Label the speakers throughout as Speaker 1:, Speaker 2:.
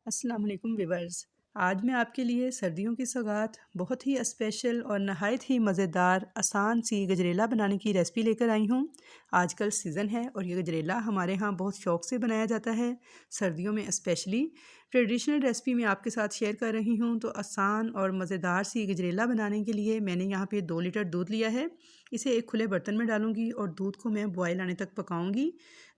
Speaker 1: अस्सलाम वालेकुम व्यूअर्स। आज मैं आपके लिए सर्दियों की सौगात बहुत ही स्पेशल और नहायत ही मज़ेदार आसान सी गजरेला बनाने की रेसिपी लेकर आई हूँ। आजकल सीज़न है और ये गजरेला हमारे यहाँ बहुत शौक़ से बनाया जाता है, सर्दियों में स्पेशली। ट्रेडिशनल रेसिपी मैं आपके साथ शेयर कर रही हूँ। तो आसान और मज़ेदार सी गजरेला बनाने के लिए मैंने यहाँ पे 2 लीटर दूध लिया है। इसे एक खुले बर्तन में डालूँगी और दूध को मैं बॉयल आने तक पकाऊँगी।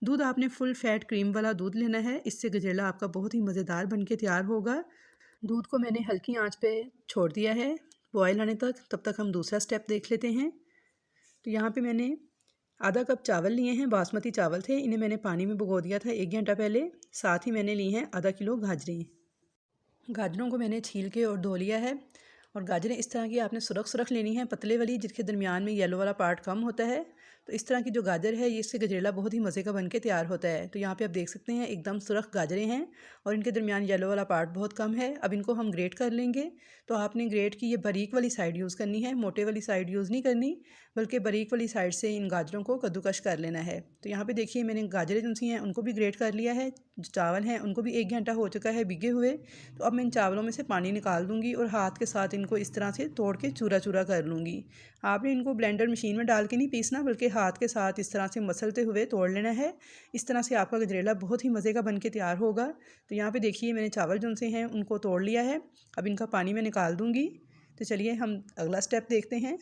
Speaker 1: दूध आपने फुल फैट क्रीम वाला दूध लेना है, इससे गजरेला आपका बहुत ही मज़ेदार बनके तैयार होगा। दूध को मैंने हल्की आंच पे छोड़ दिया है बॉयल आने तक। तब तक हम दूसरा स्टेप देख लेते हैं। तो यहाँ पे मैंने आधा कप चावल लिए हैं, बासमती चावल थे। इन्हें मैंने पानी में भिगो दिया था 1 घंटा पहले। साथ ही मैंने ली हैं आधा किलो गाजरें। गाजरों को मैंने छील के और धो लिया है। और गाजरें इस तरह की आपने सुरख सुरख लेनी है, पतले वाली, जिसके दरमियान में येलो वाला पार्ट कम होता है। तो इस तरह की जो गाजर है, ये इससे गजरेला बहुत ही मज़े का बनके तैयार होता है। तो यहाँ पे आप देख सकते हैं एकदम सुरख गाजरें हैं और इनके दरमियान येलो वाला पार्ट बहुत कम है। अब इनको हम ग्रेट कर लेंगे। तो आपने ग्रेट की ये बारीक वाली साइड यूज़ करनी है, मोटे वाली साइड यूज़ नहीं करनी, बल्कि बारीक वाली साइड से इन गाजरों को कद्दूकश कर लेना है। तो यहाँ पे देखिए मैंने गाजरें जो सी हैं उनको भी ग्रेट कर लिया है। जो चावल हैं उनको भी 1 घंटा हो चुका है भीगे हुए। तो अब मैं इन चावलों में से पानी निकाल दूँगी और हाथ के साथ इनको इस तरह से तोड़ के चूरा चूरा कर लूँगी। आपने इनको ब्लेंडर मशीन में डाल के नहीं पीसना, बल्कि हाथ के साथ इस तरह से मसलते हुए तोड़ लेना है। इस तरह से आपका गजरेला बहुत ही मज़े का बन के तैयार होगा। तो यहाँ पे देखिए मैंने चावल जो से हैं उनको तोड़ लिया है। अब इनका पानी मैं निकाल दूँगी। तो चलिए हम अगला स्टेप देखते हैं।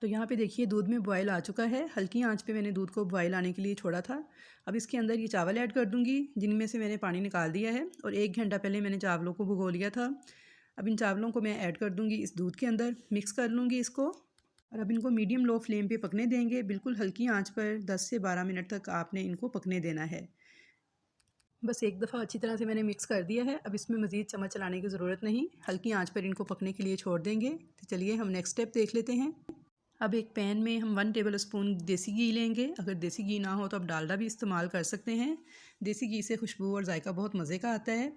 Speaker 1: तो यहाँ पे देखिए दूध में बॉयल आ चुका है। हल्की आंच पे मैंने दूध को बॉयल आने के लिए छोड़ा था। अब इसके अंदर ये चावल ऐड कर दूँगी, जिनमें से मैंने पानी निकाल दिया है और 1 घंटा पहले मैंने चावलों को भिगो लिया था। अब इन चावलों को मैं ऐड कर दूँगी इस दूध के अंदर, मिक्स कर लूँगी इसको। और अब इनको मीडियम लो फ्लेम पे पकने देंगे। बिल्कुल हल्की आंच पर 10 से 12 मिनट तक आपने इनको पकने देना है। बस एक दफ़ा अच्छी तरह से मैंने मिक्स कर दिया है। अब इसमें मज़ीद चम्मच चलाने की ज़रूरत नहीं, हल्की आंच पर इनको पकने के लिए छोड़ देंगे। तो चलिए हम नेक्स्ट स्टेप देख लेते हैं। अब एक पैन में हम 1 टेबल स्पून देसी घी लेंगे। अगर देसी घी ना हो तो आप डालडा भी इस्तेमाल कर सकते हैं। देसी घी से खुशबू और जायका बहुत मज़े का आता है।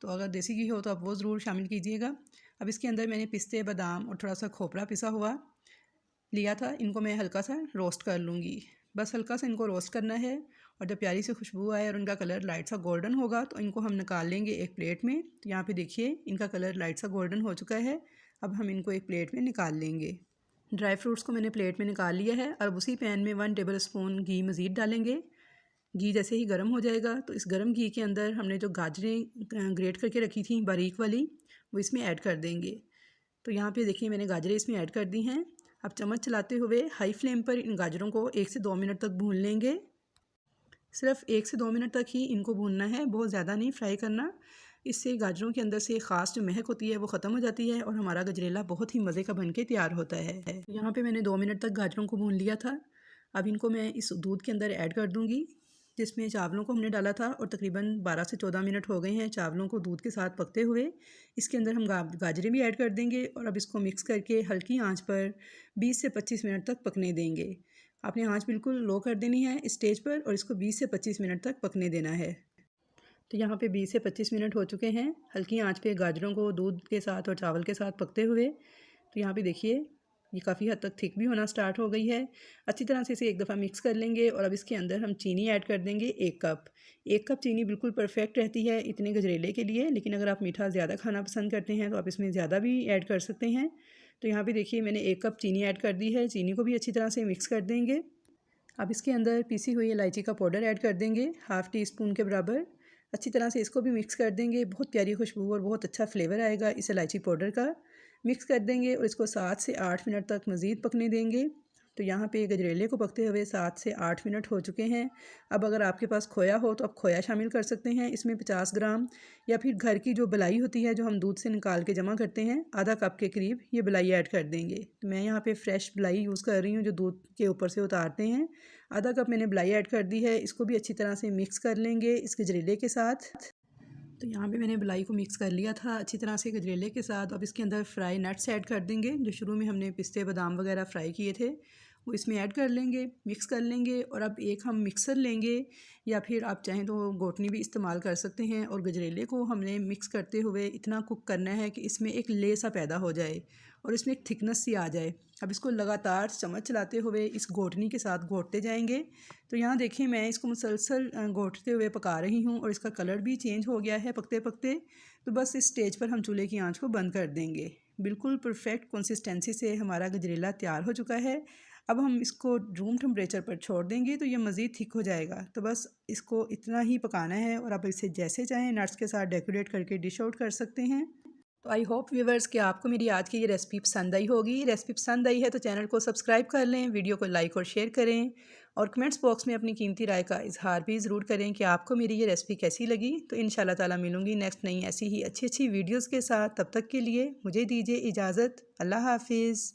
Speaker 1: तो अगर देसी घी हो तो आप वो ज़रूर शामिल कीजिएगा। अब इसके अंदर मैंने पिस्ते, बादाम और थोड़ा सा खोपरा पिसा हुआ लिया था। इनको मैं हल्का सा रोस्ट कर लूँगी। बस हल्का सा इनको रोस्ट करना है और जब प्यारी सी खुशबू आए और इनका कलर लाइट सा गोल्डन होगा तो इनको हम निकाल लेंगे एक प्लेट में। तो यहाँ पे देखिए इनका कलर लाइट सा गोल्डन हो चुका है। अब हम इनको एक प्लेट में निकाल लेंगे। ड्राई फ्रूट्स को मैंने प्लेट में निकाल लिया है और उसी पैन में 1 टेबल स्पून घी मज़ीद डालेंगे। घी जैसे ही गर्म हो जाएगा तो इस गर्म घी के अंदर हमने जो गाजरें ग्रेट करके रखी थी बारीक वाली, वो इसमें ऐड कर देंगे। तो यहाँ पे देखिए मैंने गाजरें इसमें ऐड कर दी हैं। अब चम्मच चलाते हुए हाई फ्लेम पर इन गाजरों को 1 से 2 मिनट तक भून लेंगे। सिर्फ 1 से 2 मिनट तक ही इनको भूनना है, बहुत ज़्यादा नहीं फ्राई करना। इससे गाजरों के अंदर से ख़ास जो महक होती है वो ख़त्म हो जाती है और हमारा गजरेला बहुत ही मज़े का बनके तैयार होता है। यहाँ पे मैंने 2 मिनट तक गाजरों को भून लिया था। अब इनको मैं इस दूध के अंदर ऐड कर दूँगी, जिसमें चावलों को हमने डाला था। और तकरीबन 12 से 14 मिनट हो गए हैं चावलों को दूध के साथ पकते हुए। इसके अंदर हम गाजरें भी ऐड कर देंगे और अब इसको मिक्स करके हल्की आंच पर 20 से 25 मिनट तक पकने देंगे। आपने आंच बिल्कुल लो कर देनी है इस स्टेज पर और इसको 20 से 25 मिनट तक पकने देना है। तो यहाँ पे 20 से 25 मिनट हो चुके हैं हल्की आंच पे गाजरों को दूध के साथ और चावल के साथ पकते हुए। तो यहाँ पे देखिए ये काफ़ी हद तक थिक भी होना स्टार्ट हो गई है। अच्छी तरह से इसे एक दफ़ा मिक्स कर लेंगे और अब इसके अंदर हम चीनी ऐड कर देंगे 1 कप। 1 कप चीनी बिल्कुल परफेक्ट रहती है इतने गजरेले के लिए, लेकिन अगर आप मीठा ज़्यादा खाना पसंद करते हैं तो आप इसमें ज़्यादा भी ऐड कर सकते हैं। तो यहाँ पे देखिए मैंने 1 कप चीनी ऐड कर दी है। चीनी को भी अच्छी तरह से मिक्स कर देंगे। अब इसके अंदर पीसी हुई इलायची का पाउडर ऐड कर देंगे, हाफ़ टी स्पून के बराबर। अच्छी तरह से इसको भी मिक्स कर देंगे। बहुत प्यारी खुशबू और बहुत अच्छा फ्लेवर आएगा इस इलायची पाउडर का। मिक्स कर देंगे और इसको 7 से 8 मिनट तक मज़ीद पकने देंगे। तो यहाँ पे गजरेले को पकते हुए 7 से 8 मिनट हो चुके हैं। अब अगर आपके पास खोया हो तो आप खोया शामिल कर सकते हैं इसमें 50 ग्राम, या फिर घर की जो बलाई होती है जो हम दूध से निकाल के जमा करते हैं, आधा कप के करीब ये बलाई ऐड कर देंगे। तो मैं यहाँ पे फ्रेश बलाई यूज़ कर रही हूँ जो दूध के ऊपर से उतारते हैं। आधा कप मैंने बलाई ऐड कर दी है। इसको भी अच्छी तरह से मिक्स कर लेंगे इस गजरेले के साथ। तो यहाँ पे मैंने बलाई को मिक्स कर लिया था अच्छी तरह से गजरेले के साथ। अब इसके अंदर फ्राई नट्स ऐड कर देंगे, जो शुरू में हमने पिस्ते, बादाम वगैरह फ्राई किए थे वो इसमें ऐड कर लेंगे, मिक्स कर लेंगे। और अब एक हम मिक्सर लेंगे, या फिर आप चाहें तो घोटनी भी इस्तेमाल कर सकते हैं। और गजरेले को हमने मिक्स करते हुए इतना कुक करना है कि इसमें एक ले सा पैदा हो जाए और इसमें एक थिकनेस सी आ जाए। अब इसको लगातार चम्मच चलाते हुए इस घोटनी के साथ घोटते जाएंगे। तो यहाँ देखिए मैं इसको मुसलसल घोटते हुए पका रही हूँ और इसका कलर भी चेंज हो गया है पकते पकते। तो बस इस स्टेज पर हम चूल्हे की आंच को बंद कर देंगे। बिल्कुल परफेक्ट कंसिस्टेंसी से हमारा गजरेला तैयार हो चुका है। अब हम इसको रूम टेम्परेचर पर छोड़ देंगे तो ये मज़ीद थिक हो जाएगा। तो बस इसको इतना ही पकाना है और आप इसे जैसे चाहें नट्स के साथ डेकोरेट करके डिश आउट कर सकते हैं। तो आई होप व्यूवर्स कि आपको मेरी आज की ये रेसिपी पसंद आई होगी। रेसिपी पसंद आई है तो चैनल को सब्सक्राइब कर लें, वीडियो को लाइक और शेयर करें और कमेंट्स बॉक्स में अपनी कीमती राय का इजहार भी ज़रूर करें कि आपको मेरी ये रेसिपी कैसी लगी। तो इंशाल्लाह ताला मिलूँगी नेक्स्ट नई ऐसी ही अच्छी अच्छी वीडियोज़ के साथ। तब तक के लिए मुझे दीजिए इजाज़त। अल्लाह हाफिज़।